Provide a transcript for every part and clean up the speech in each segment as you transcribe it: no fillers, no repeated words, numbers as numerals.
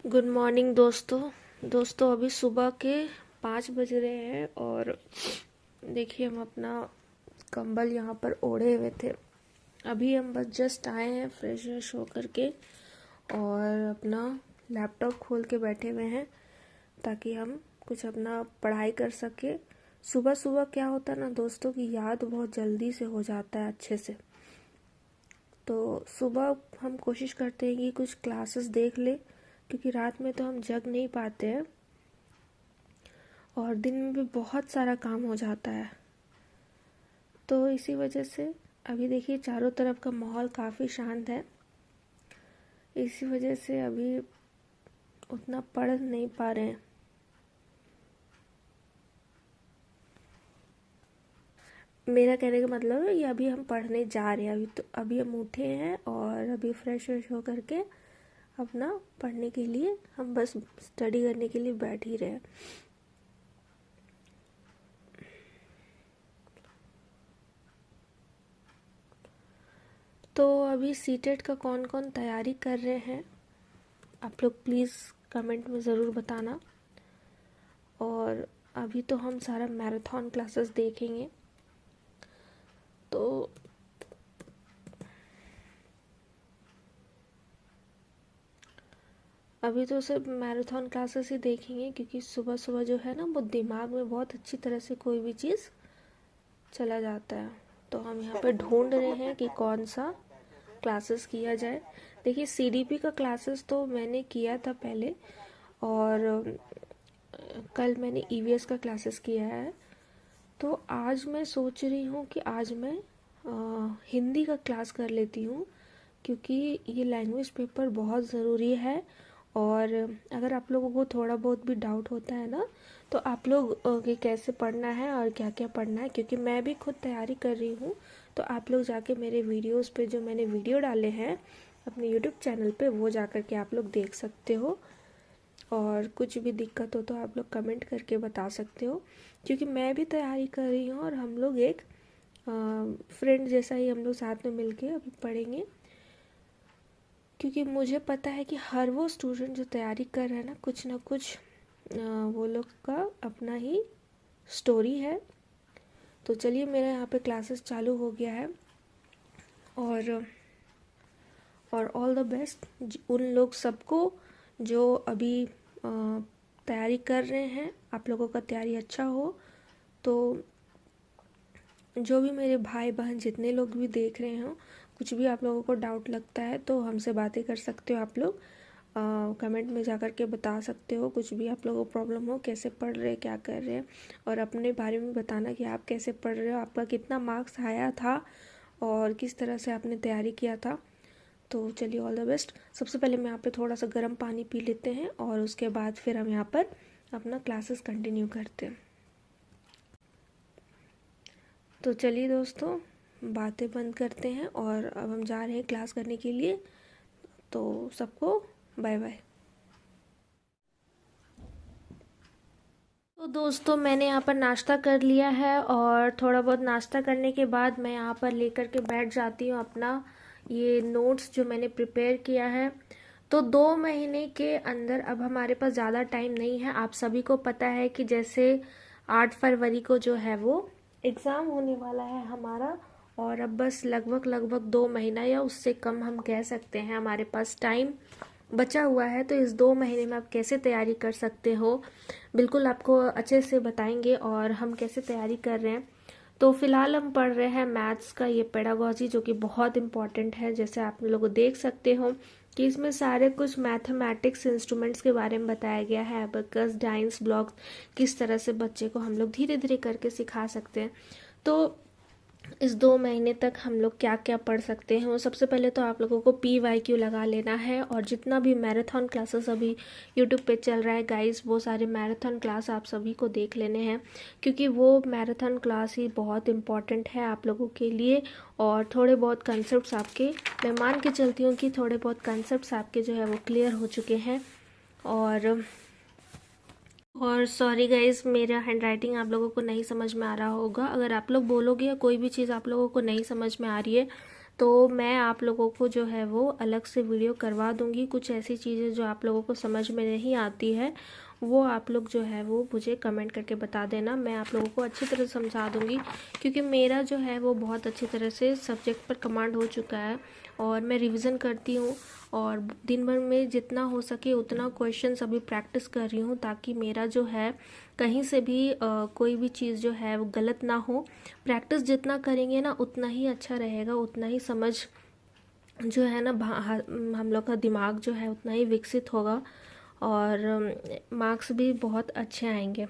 Good morning दोस्तों अभी सुबह के 5 बज रहे हैं और देखिए हम अपना कंबल यहाँ पर ओढ़े हुए थे। अभी हम बस जस्ट आए हैं फ्रेश व्रेश होकर के और अपना लैपटॉप खोल के बैठे हुए हैं ताकि हम कुछ अपना पढ़ाई कर सके। सुबह सुबह क्या होता है ना दोस्तों की याद बहुत जल्दी से हो जाता है अच्छे से। तो सुबह हम कोशिश करते हैं कि कुछ क्लासेस देख ले क्योंकि रात में तो हम जग नहीं पाते हैं और दिन में भी बहुत सारा काम हो जाता है। तो इसी वजह से अभी देखिए चारों तरफ का माहौल काफ़ी शांत है। इसी वजह से अभी उतना पढ़ नहीं पा रहे हैं। मेरा कहने का मतलब है कि अभी हम पढ़ने जा रहे हैं। अभी हम उठे हैं और अभी फ्रेश व्रेश होकर के अपना पढ़ने के लिए हम बस स्टडी करने के लिए बैठ ही रहे हैं। तो अभी सीटेट का कौन कौन तैयारी कर रहे हैं आप लोग प्लीज़ कमेंट में ज़रूर बताना। और अभी तो हम सारा मैराथन क्लासेस देखेंगे। तो अभी तो सिर्फ मैराथन क्लासेस ही देखेंगे क्योंकि सुबह सुबह जो है ना वो दिमाग में बहुत अच्छी तरह से कोई भी चीज़ चला जाता है। तो हम यहाँ पे ढूंढ रहे हैं कि कौन सा क्लासेस किया जाए। देखिए सीडीपी का क्लासेस तो मैंने किया था पहले और कल मैंने ईवीएस का क्लासेस किया है। तो आज मैं सोच रही हूँ कि आज मैं हिंदी का क्लास कर लेती हूँ क्योंकि ये लैंग्वेज पेपर बहुत ज़रूरी है। और अगर आप लोगों को थोड़ा बहुत भी डाउट होता है ना तो आप लोग कि कैसे पढ़ना है और क्या क्या पढ़ना है, क्योंकि मैं भी खुद तैयारी कर रही हूँ। तो आप लोग जाके मेरे वीडियोस पे जो मैंने वीडियो डाले हैं अपने यूट्यूब चैनल पे वो जाकर के आप लोग देख सकते हो। और कुछ भी दिक्कत हो तो आप लोग कमेंट करके बता सकते हो क्योंकि मैं भी तैयारी कर रही हूँ और हम लोग एक फ्रेंड जैसा ही हम लोग साथ में मिलके अभी पढ़ेंगे। क्योंकि मुझे पता है कि हर वो स्टूडेंट जो तैयारी कर रहे हैं ना कुछ वो लोग का अपना ही स्टोरी है। तो चलिए मेरा यहाँ पे क्लासेस चालू हो गया है और ऑल द बेस्ट उन लोग सबको जो अभी तैयारी कर रहे हैं। आप लोगों का तैयारी अच्छा हो। तो जो भी मेरे भाई बहन जितने लोग भी देख रहे हो, कुछ भी आप लोगों को डाउट लगता है तो हमसे बातें कर सकते हो। आप लोग कमेंट में जा कर के बता सकते हो कुछ भी आप लोगों को प्रॉब्लम हो, कैसे पढ़ रहे क्या कर रहे हैं और अपने बारे में बताना कि आप कैसे पढ़ रहे हो, आपका कितना मार्क्स आया था और किस तरह से आपने तैयारी किया था। तो चलिए ऑल द बेस्ट। सबसे पहले मैं यहाँ पे थोड़ा सा गर्म पानी पी लेते हैं और उसके बाद फिर हम यहाँ पर अपना क्लासेस कंटिन्यू करते हैं। तो चलिए दोस्तों बातें बंद करते हैं और अब हम जा रहे हैं क्लास करने के लिए। तो सबको बाय बाय। तो दोस्तों मैंने यहाँ पर नाश्ता कर लिया है और थोड़ा बहुत नाश्ता करने के बाद मैं यहाँ पर लेकर के बैठ जाती हूँ अपना ये नोट्स जो मैंने प्रिपेयर किया है। तो 2 महीने के अंदर अब हमारे पास ज़्यादा टाइम नहीं है। आप सभी को पता है कि जैसे 8 फरवरी को जो है वो एग्ज़ाम होने वाला है हमारा और अब बस लगभग लगभग 2 महीना या उससे कम हम कह सकते हैं हमारे पास टाइम बचा हुआ है। तो इस 2 महीने में आप कैसे तैयारी कर सकते हो बिल्कुल आपको अच्छे से बताएंगे और हम कैसे तैयारी कर रहे हैं। तो फिलहाल हम पढ़ रहे हैं मैथ्स का ये पेडागोजी जो कि बहुत इंपॉर्टेंट है। जैसे आप लोग देख सकते हो कि इसमें सारे कुछ मैथमेटिक्स इंस्ट्रूमेंट्स के बारे में बताया गया है। एबेकस, डाइंस, ब्लॉक्स किस तरह से बच्चे को हम लोग धीरे धीरे करके सिखा सकते हैं। तो इस 2 महीने तक हम लोग क्या क्या पढ़ सकते हैं वो सबसे पहले तो आप लोगों को PYQ लगा लेना है। और जितना भी मैराथन क्लासेस अभी यूट्यूब पे चल रहा है गाइस वो सारे मैराथन क्लास आप सभी को देख लेने हैं क्योंकि वो मैराथन क्लास ही बहुत इम्पॉर्टेंट है आप लोगों के लिए। और थोड़े बहुत कंसेप्ट आपके मैं मान के चलती हूँ कि थोड़े बहुत कंसेप्ट आपके जो है वो क्लियर हो चुके हैं। और सॉरी गाइज मेरा हैंडराइटिंग आप लोगों को नहीं समझ में आ रहा होगा। अगर आप लोग बोलोगे या कोई भी चीज़ आप लोगों को नहीं समझ में आ रही है तो मैं आप लोगों को जो है वो अलग से वीडियो करवा दूंगी। कुछ ऐसी चीज़ें जो आप लोगों को समझ में नहीं आती है वो आप लोग जो है वो मुझे कमेंट करके बता देना, मैं आप लोगों को अच्छी तरह समझा दूंगी। क्योंकि मेरा जो है वो बहुत अच्छी तरह से सब्जेक्ट पर कमांड हो चुका है और मैं रिवीजन करती हूँ और दिन भर में जितना हो सके उतना क्वेश्चंस अभी प्रैक्टिस कर रही हूँ, ताकि मेरा जो है कहीं से भी कोई भी चीज़ जो है वो गलत ना हो। प्रैक्टिस जितना करेंगे ना उतना ही अच्छा रहेगा, उतना ही समझ जो है ना हम लोग का दिमाग जो है उतना ही विकसित होगा और मार्क्स भी बहुत अच्छे आएंगे।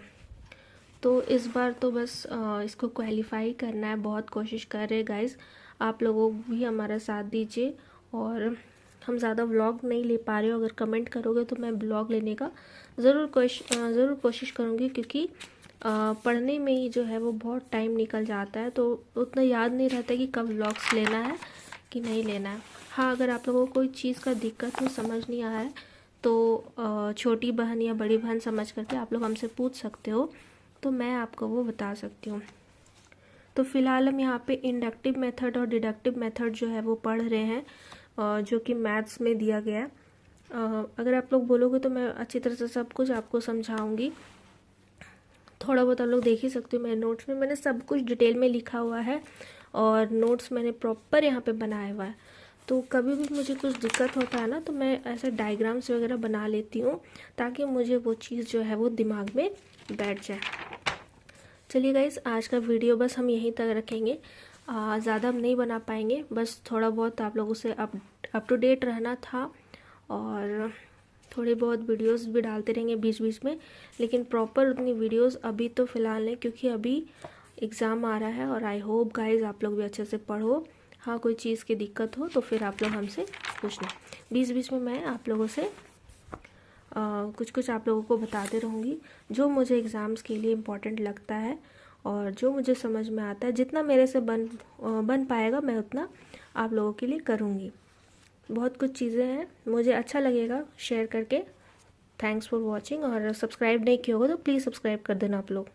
तो इस बार तो बस इसको क्वालिफाई करना है, बहुत कोशिश कर रहे गाइस। आप लोगों भी हमारा साथ दीजिए और हम ज़्यादा व्लॉग नहीं ले पा रहे हो, अगर कमेंट करोगे तो मैं व्लॉग लेने का ज़रूर कोशिश करूँगी। क्योंकि पढ़ने में ही जो है वो बहुत टाइम निकल जाता है, तो उतना याद नहीं रहता कि कब व्लॉग्स लेना है कि नहीं लेना है। हाँ, अगर आप लोगों को कोई चीज़ का दिक्कत हो, समझ नहीं आया है, तो छोटी बहन या बड़ी बहन समझ करके आप लोग हमसे पूछ सकते हो, तो मैं आपको वो बता सकती हूँ। तो फिलहाल हम यहाँ पे इंडक्टिव मेथड और डिडक्टिव मेथड जो है वो पढ़ रहे हैं, जो कि मैथ्स में दिया गया है। अगर आप लोग बोलोगे तो मैं अच्छी तरह से सब कुछ आपको समझाऊंगी। थोड़ा बहुत आप लोग देख ही सकते हो मेरे नोट्स में, मैंने सब कुछ डिटेल में लिखा हुआ है और नोट्स मैंने प्रॉपर यहाँ पे बनाया हुआ है। तो कभी भी मुझे कुछ दिक्कत होता है ना, तो मैं ऐसे डायग्राम्स वगैरह बना लेती हूँ ताकि मुझे वो चीज़ जो है वो दिमाग में बैठ जाए। चलिए गाइस, आज का वीडियो बस हम यहीं तक रखेंगे, ज़्यादा हम नहीं बना पाएंगे, बस थोड़ा बहुत आप लोगों से अप टू डेट रहना था और थोड़ी बहुत वीडियोस भी डालते रहेंगे बीच बीच में, लेकिन प्रॉपर उतनी वीडियोस अभी तो फ़िलहाल नहीं, क्योंकि अभी एग्ज़ाम आ रहा है। और आई होप गाइज आप लोग भी अच्छे से पढ़ो। हाँ, कोई चीज़ की दिक्कत हो तो फिर आप लोग हमसे पूछना। बीच बीच में मैं आप लोगों से कुछ कुछ आप लोगों को बताते रहूँगी जो मुझे एग्ज़ाम्स के लिए इम्पोर्टेंट लगता है और जो मुझे समझ में आता है। जितना मेरे से बन पाएगा मैं उतना आप लोगों के लिए करूँगी। बहुत कुछ चीज़ें हैं, मुझे अच्छा लगेगा शेयर करके। थैंक्स फॉर वॉचिंग, और सब्सक्राइब नहीं किया होगा तो प्लीज़ सब्सक्राइब कर देना आप लोग।